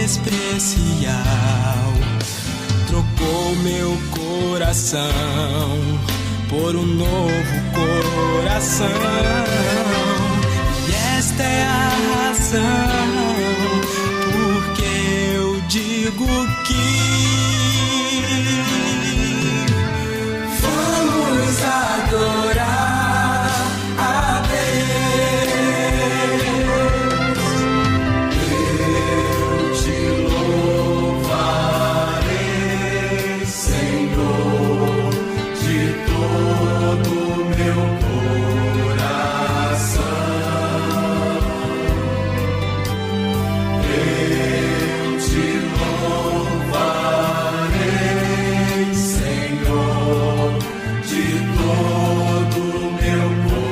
especial. Trocou meu coração por um novo coração. E esta é a razão porque eu digo que vamos adorar a Deus. Eu te louvarei, Senhor, de todo o meu coração. Eu te louvarei, Senhor, de todo o meu coração.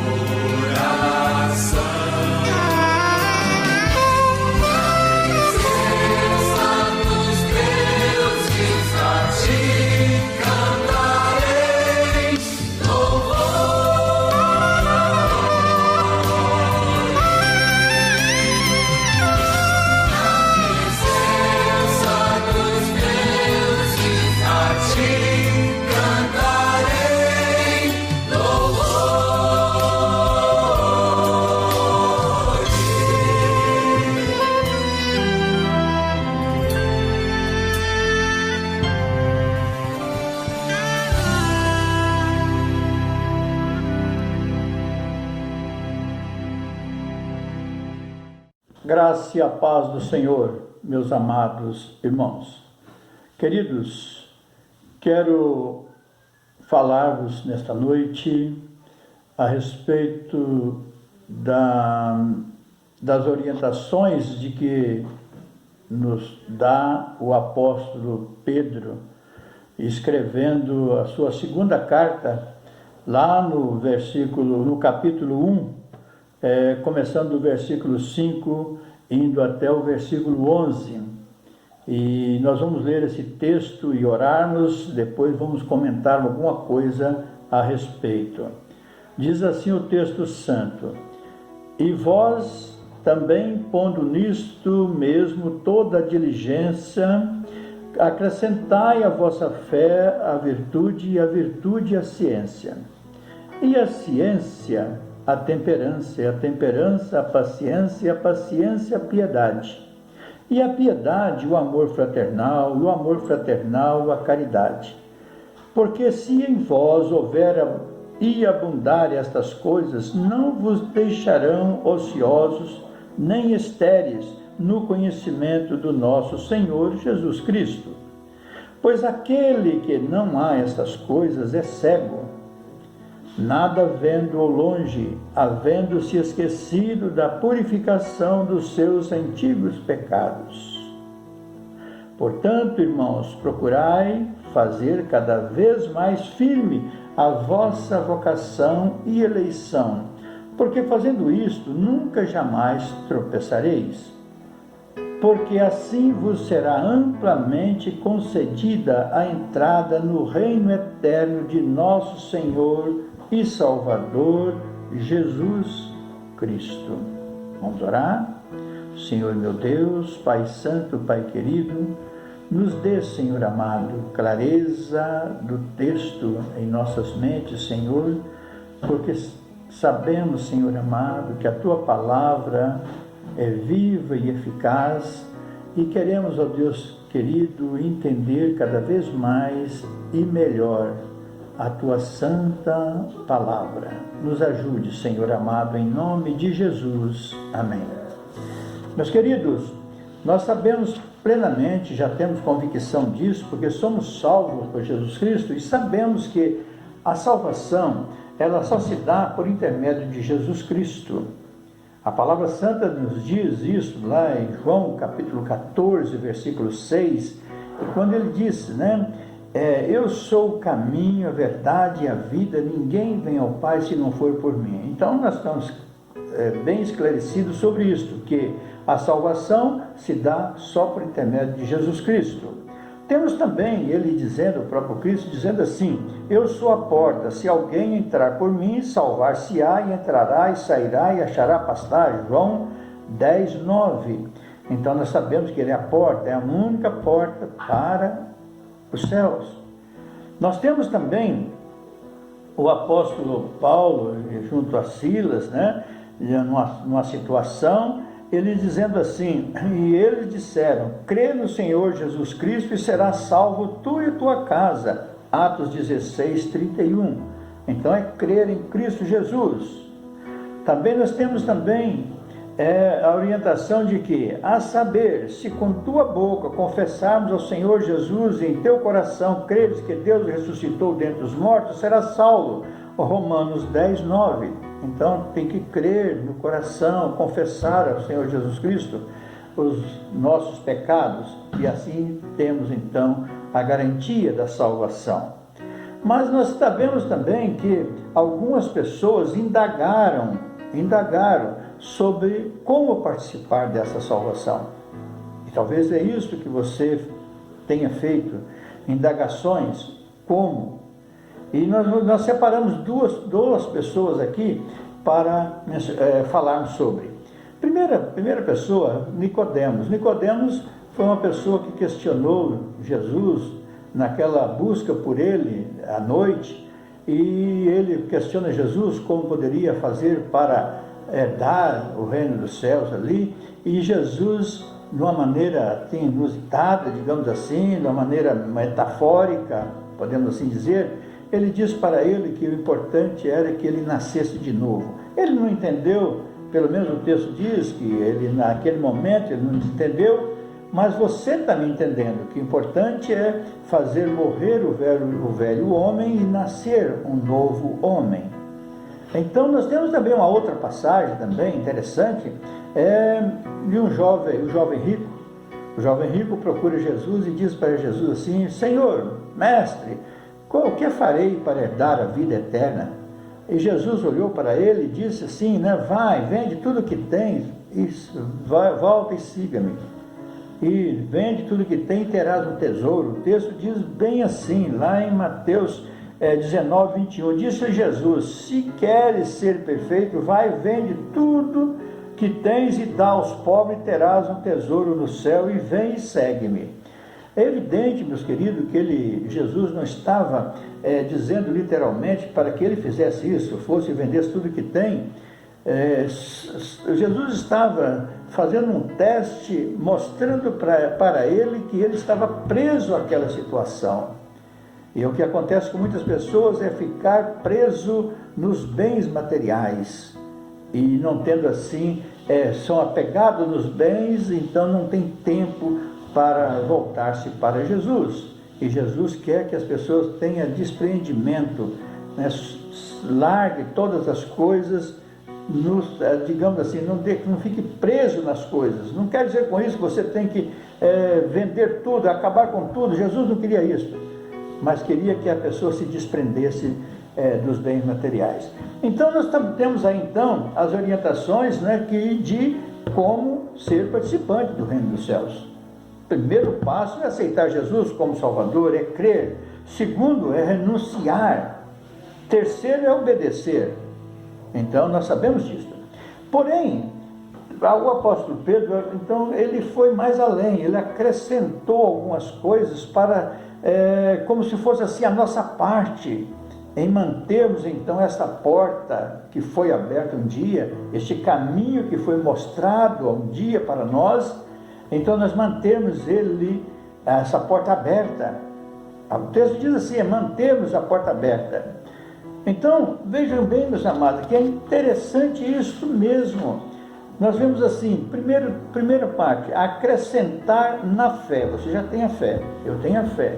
Santos deuses, a ti cantarei louvor. Presença dos deuses, a ti cantarei louvores. Graça e a paz do Senhor, meus amados irmãos. Queridos, quero falar-vos nesta noite a respeito das orientações de que nos dá o apóstolo Pedro, escrevendo a sua segunda carta, lá no capítulo 1, começando do versículo 5, indo até o versículo 11. E nós vamos ler esse texto e orarmos, depois vamos comentar alguma coisa a respeito. Diz assim o texto santo: E vós também, pondo nisto mesmo toda a diligência, acrescentai à vossa fé a virtude, e a virtude a ciência, e a ciência a temperança, e a temperança a paciência, e a paciência a piedade, e a piedade o amor fraternal, e o amor fraternal a caridade. Porque se em vós houver e abundar estas coisas, não vos deixarão ociosos, nem estéreis no conhecimento do nosso Senhor Jesus Cristo. Pois aquele que não há estas coisas é cego, nada vendo ao longe, havendo-se esquecido da purificação dos seus antigos pecados. Portanto, irmãos, procurai fazer cada vez mais firme a vossa vocação e eleição, porque fazendo isto, nunca jamais tropeçareis. Porque assim vos será amplamente concedida a entrada no reino eterno de nosso Senhor e Salvador Jesus Cristo. Vamos orar? Senhor meu Deus, Pai Santo, Pai querido, nos dê, Senhor amado, clareza do texto em nossas mentes, Senhor, porque sabemos, Senhor amado, que a Tua palavra é viva e eficaz e queremos, ó Deus querido, entender cada vez mais e melhor a Tua santa palavra. Nos ajude, Senhor amado, em nome de Jesus. Amém. Meus queridos, nós sabemos plenamente, já temos convicção disso, porque somos salvos por Jesus Cristo e sabemos que a salvação, ela só se dá por intermédio de Jesus Cristo. A palavra santa nos diz isso lá em João capítulo 14, versículo 6, quando ele disse, eu sou o caminho, a verdade e a vida, ninguém vem ao Pai se não for por mim. Então nós estamos bem esclarecidos sobre isso, que a salvação se dá só por intermédio de Jesus Cristo. Temos também ele dizendo, o próprio Cristo dizendo assim: eu sou a porta, se alguém entrar por mim, salvar-se-á, e entrará e sairá e achará pastagem. João 10, 9. Então nós sabemos que Ele é a porta, é a única porta para os céus. Nós temos também o apóstolo Paulo, junto a Silas, né, numa situação, ele dizendo assim: e eles disseram, crê no Senhor Jesus Cristo e serás salvo tu e tua casa. Atos 16, 31. Então é crer em Cristo Jesus. Também nós temos a orientação de que, a saber, se com tua boca confessarmos ao Senhor Jesus e em teu coração creres que Deus ressuscitou dentre os mortos, serás salvo. Romanos 10, 9. Então tem que crer no coração, confessar ao Senhor Jesus Cristo os nossos pecados, e assim temos então a garantia da salvação. Mas nós sabemos também que algumas pessoas indagaram sobre como participar dessa salvação. E talvez é isso que você tenha feito, indagações, como. E nós separamos duas pessoas aqui para falarmos sobre. Primeira pessoa, Nicodemos. Nicodemos foi uma pessoa que questionou Jesus naquela busca por ele à noite, e ele questiona Jesus como poderia fazer para herdar o reino dos céus ali, e Jesus, de uma maneira inusitada, digamos assim, de uma maneira metafórica, podemos assim dizer, ele diz para ele que o importante era que ele nascesse de novo. Ele não entendeu, pelo menos o texto diz que ele naquele momento ele não entendeu, mas você está me entendendo que o importante é fazer morrer o velho homem e nascer um novo homem. Então nós temos também uma outra passagem também interessante, de o jovem rico. O jovem rico procura Jesus e diz para Jesus assim: Senhor, mestre, o que farei para herdar a vida eterna? E Jesus olhou para ele e disse assim, vai, vende tudo que tens, volta e siga-me. E vende tudo que tem e terás um tesouro. O texto diz bem assim, lá em Mateus 19, 21. Disse Jesus: se queres ser perfeito, vai, vende tudo que tens e dá aos pobres, e terás um tesouro no céu, e vem e segue-me. É evidente, meus queridos, que Jesus não estava dizendo literalmente para que ele fizesse isso, fosse e vendesse tudo que tem. Jesus estava fazendo um teste, mostrando para ele que ele estava preso àquela situação. E o que acontece com muitas pessoas é ficar preso nos bens materiais, e não tendo assim, são apegados nos bens, então não tem tempo para voltar-se para Jesus. E Jesus quer que as pessoas tenham despreendimento, largue todas as coisas, digamos assim, não fique preso nas coisas. Não quer dizer com isso que você tem que vender tudo, acabar com tudo. Jesus não queria isso, mas queria que a pessoa se desprendesse dos bens materiais. Então nós temos aí então as orientações de como ser participante do reino dos céus. Primeiro passo é aceitar Jesus como Salvador, é crer. Segundo é renunciar. Terceiro é obedecer. Então nós sabemos disso. Porém, o apóstolo Pedro, então, ele foi mais além, ele acrescentou algumas coisas para, como se fosse assim a nossa parte, em mantermos então essa porta que foi aberta um dia, este caminho que foi mostrado um dia para nós. Então nós mantemos essa porta aberta. O texto diz assim, mantemos a porta aberta. Então, vejam bem, meus amados, que é interessante isso mesmo. Nós vemos assim, primeira parte, acrescentar na fé. Você já tem a fé, eu tenho a fé.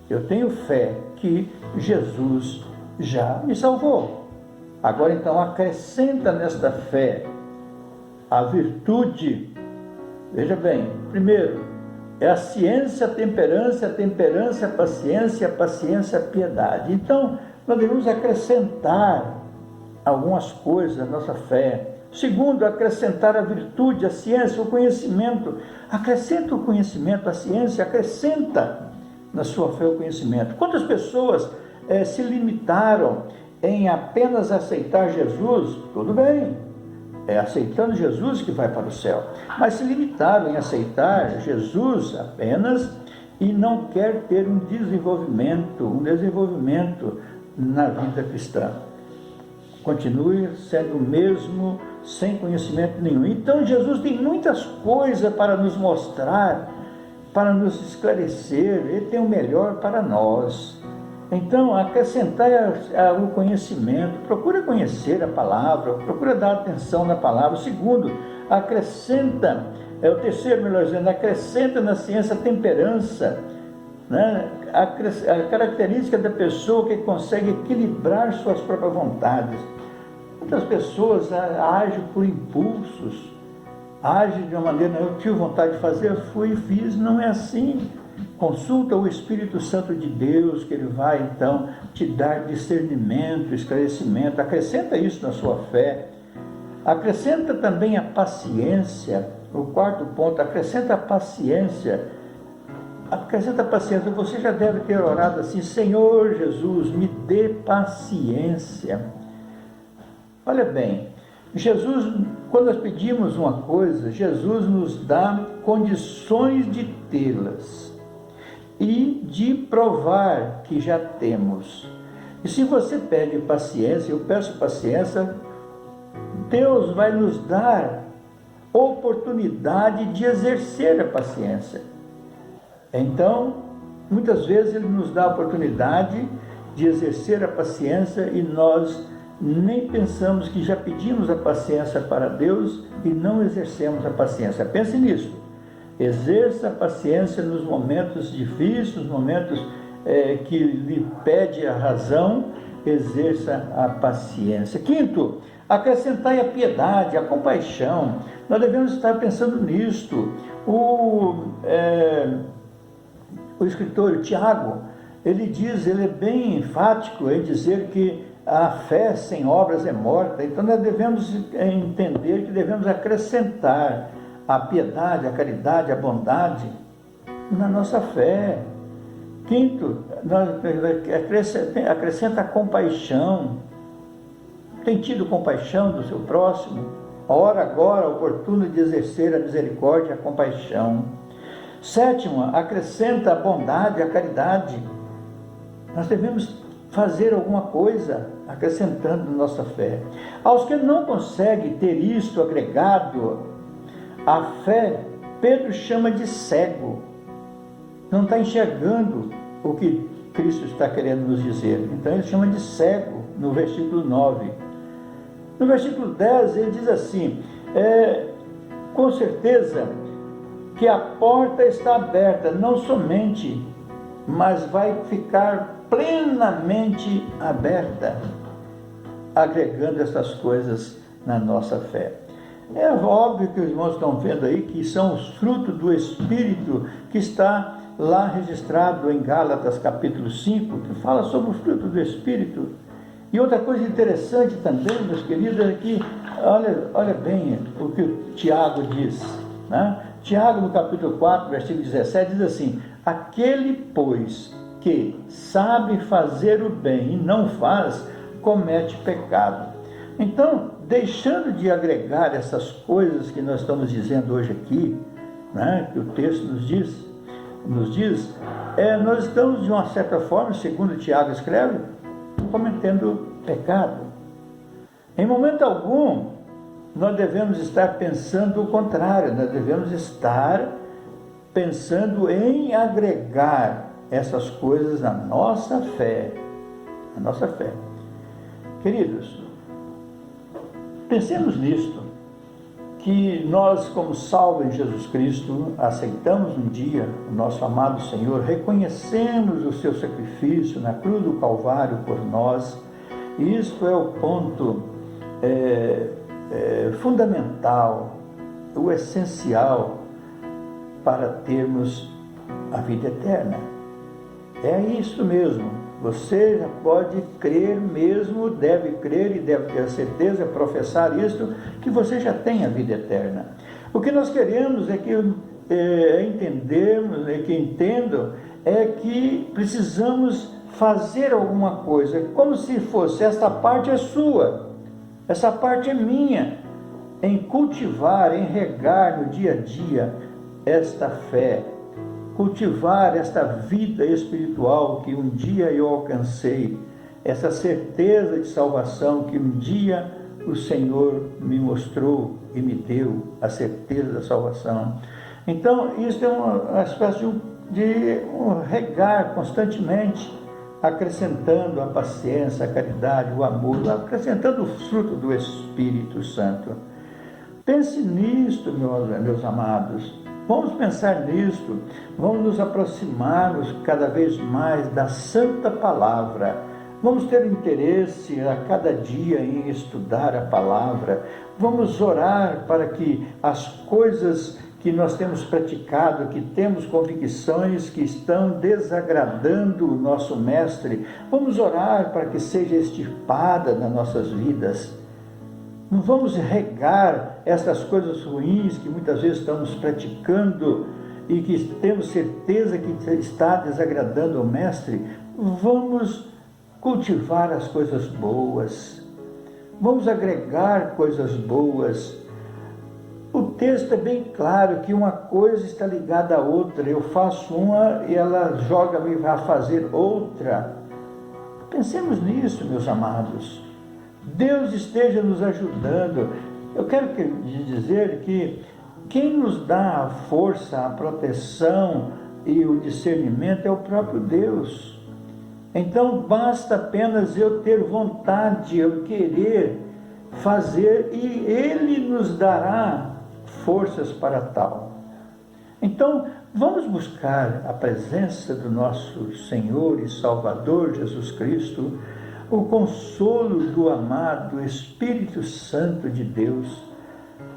Eu tenho fé que Jesus já me salvou. Agora então, acrescenta nesta fé a virtude. Veja bem, primeiro, é a ciência, a temperança, a paciência, a paciência, a piedade. Então, nós devemos acrescentar algumas coisas à nossa fé. Segundo, acrescentar a virtude, a ciência, o conhecimento. Acrescenta o conhecimento, a ciência, acrescenta na sua fé o conhecimento. Quantas pessoas se limitaram em apenas aceitar Jesus? Tudo bem. é aceitando Jesus que vai para o céu, mas se limitaram em aceitar Jesus apenas e não quer ter um desenvolvimento na vida cristã. Continue sendo o mesmo, sem conhecimento nenhum. Então Jesus tem muitas coisas para nos mostrar, para nos esclarecer. Ele tem o melhor para nós. Então, acrescentar o conhecimento, procura conhecer a palavra, procura dar atenção na palavra. Segundo, acrescenta, o terceiro, melhor dizendo, acrescenta na ciência a temperança, né? A característica da pessoa que consegue equilibrar suas próprias vontades. Muitas pessoas agem por impulsos, agem de uma maneira, eu tive vontade de fazer, eu fui e fiz, não é assim. Consulta o Espírito Santo de Deus, que Ele vai então te dar discernimento, esclarecimento. Acrescenta isso na sua fé. Acrescenta também a paciência. O quarto ponto, acrescenta a paciência. Acrescenta a paciência. Você já deve ter orado assim: Senhor Jesus, me dê paciência. Olha bem, Jesus, quando nós pedimos uma coisa, Jesus nos dá condições de tê-las e de provar que já temos. E se você pede paciência, eu peço paciência, Deus vai nos dar oportunidade de exercer a paciência. Então, muitas vezes Ele nos dá a oportunidade de exercer a paciência e nós nem pensamos que já pedimos a paciência para Deus e não exercemos a paciência. Pense nisso. Exerça a paciência nos momentos difíceis, nos momentos que lhe pede a razão, exerça a paciência. Quinto, acrescentai a piedade, a compaixão. Nós devemos estar pensando nisto. O escritor Tiago, ele é bem enfático em dizer que a fé sem obras é morta. Então nós devemos entender que devemos acrescentar a piedade, a caridade, a bondade na nossa fé. Quinto, acrescenta a compaixão. Tem tido compaixão do seu próximo? A hora agora oportuna de exercer a misericórdia e a compaixão. Sétimo, acrescenta a bondade, a caridade. Nós devemos fazer alguma coisa acrescentando nossa fé. Aos que não conseguem ter isto agregado à fé, Pedro chama de cego. Não está enxergando o que Cristo está querendo nos dizer. Então ele chama de cego no versículo 9. No versículo 10 ele diz assim: com certeza que a porta está aberta, não somente, mas vai ficar plenamente aberta, agregando essas coisas na nossa fé. É óbvio que os irmãos estão vendo aí que são os frutos do Espírito que está lá registrado em Gálatas capítulo 5, que fala sobre o fruto do Espírito. E outra coisa interessante também, meus queridos, é que, olha bem o que o Tiago diz, né? Tiago no capítulo 4, versículo 17, diz assim: aquele, pois, que sabe fazer o bem e não faz, comete pecado. Então, deixando de agregar essas coisas que nós estamos dizendo hoje aqui, né, que o texto nos diz, nós estamos, de uma certa forma, segundo Tiago escreve, cometendo pecado. Em momento algum, nós devemos estar pensando o contrário, nós devemos estar pensando em agregar essas coisas na nossa fé. Na nossa fé. Queridos, pensemos nisto, que nós, como salvos em Jesus Cristo, aceitamos um dia o nosso amado Senhor, reconhecemos o seu sacrifício na cruz do Calvário por nós, e isso é o ponto fundamental, o essencial para termos a vida eterna. É isso mesmo. Você já pode crer mesmo, deve crer e deve ter a certeza, professar isso, que você já tem a vida eterna. O que nós queremos é que entendam, é que precisamos fazer alguma coisa, como se fosse: esta parte é sua, essa parte é minha. em cultivar, em regar no dia a dia esta fé, cultivar esta vida espiritual que um dia eu alcancei, essa certeza de salvação que um dia o Senhor me mostrou e me deu, a certeza da salvação. Então, isso é uma espécie de regar constantemente, acrescentando a paciência, a caridade, o amor, acrescentando o fruto do Espírito Santo. Pense nisto, meus amados. Vamos pensar nisto, vamos nos aproximarmos cada vez mais da Santa Palavra. Vamos ter interesse a cada dia em estudar a Palavra. Vamos orar para que as coisas que nós temos praticado, que temos convicções que estão desagradando o nosso Mestre, vamos orar para que seja extirpada nas nossas vidas. Não vamos regar essas coisas ruins que muitas vezes estamos praticando e que temos certeza que está desagradando o Mestre. Vamos cultivar as coisas boas. Vamos agregar coisas boas. O texto é bem claro que uma coisa está ligada à outra. Eu faço uma e ela joga-me a fazer outra. Pensemos nisso, meus amados. Deus esteja nos ajudando. Eu quero dizer que quem nos dá a força, a proteção e o discernimento é o próprio Deus. Então basta apenas eu ter vontade, eu querer fazer e Ele nos dará forças para tal. Então vamos buscar a presença do nosso Senhor e Salvador Jesus Cristo, o consolo do amado Espírito Santo de Deus,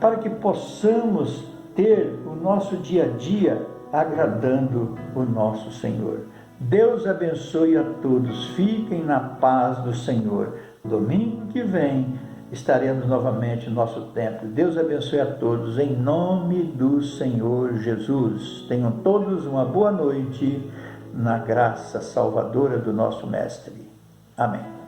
para que possamos ter o nosso dia a dia agradando o nosso Senhor. Deus abençoe a todos, fiquem na paz do Senhor. Domingo que vem estaremos novamente no nosso templo. Deus abençoe a todos, em nome do Senhor Jesus. Tenham todos uma boa noite na graça salvadora do nosso Mestre. Amém.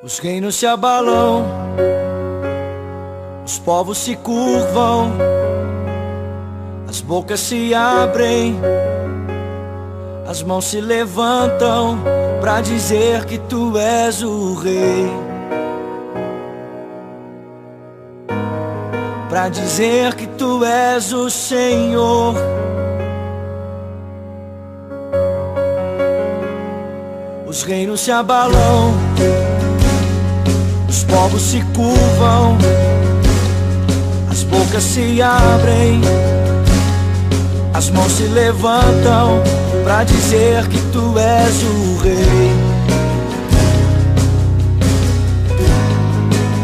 Os reinos se abalam, os povos se curvam, as bocas se abrem, as mãos se levantam pra dizer que tu és o rei, pra dizer que tu és o Senhor. Os reinos se abalam, os povos se curvam, as bocas se abrem, as mãos se levantam pra dizer que tu és o rei,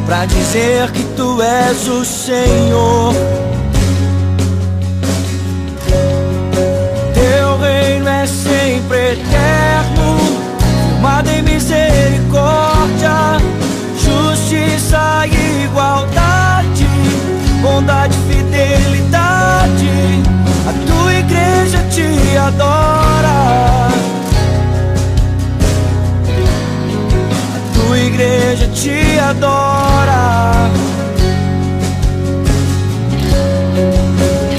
pra dizer que tu és o Senhor. Teu reino é sempre eterno, firmado em misericórdia, justiça e igualdade, bondade e fidelidade. A tua igreja te adora, a tua igreja te adora.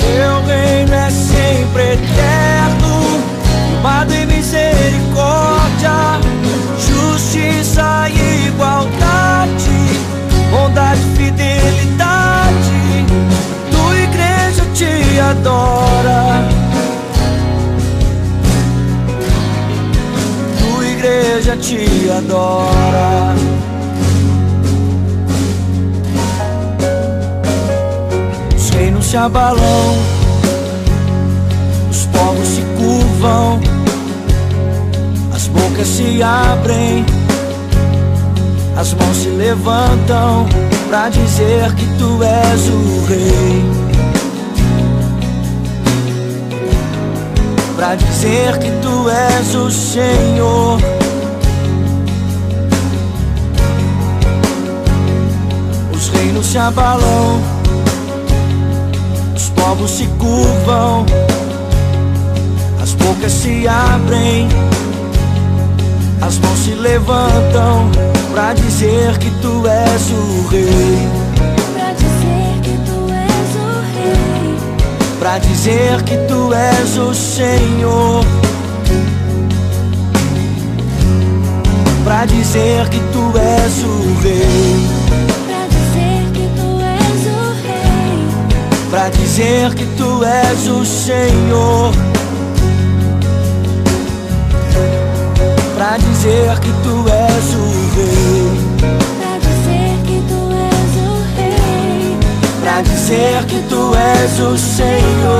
Teu reino é sempre eterno, firmado em misericórdia, justiça e igualdade, bondade e fidelidade. Tua igreja te adora, tua igreja te adora. Os reinos se abalam, os povos se curvam, as bocas se abrem, as mãos se levantam pra dizer que tu és o Rei, pra dizer que tu és o Senhor. Os reinos se abalam, os povos se curvam, as bocas se abrem, as mãos se levantam pra dizer que tu és o Rei, pra dizer que tu és o Rei, pra dizer que tu és o Senhor, pra dizer que tu és o Rei, pra dizer que tu és o Rei, pra dizer que tu és o Senhor, pra dizer que tu és o Rei, pra dizer que tu és o Rei, pra dizer que tu és o Senhor.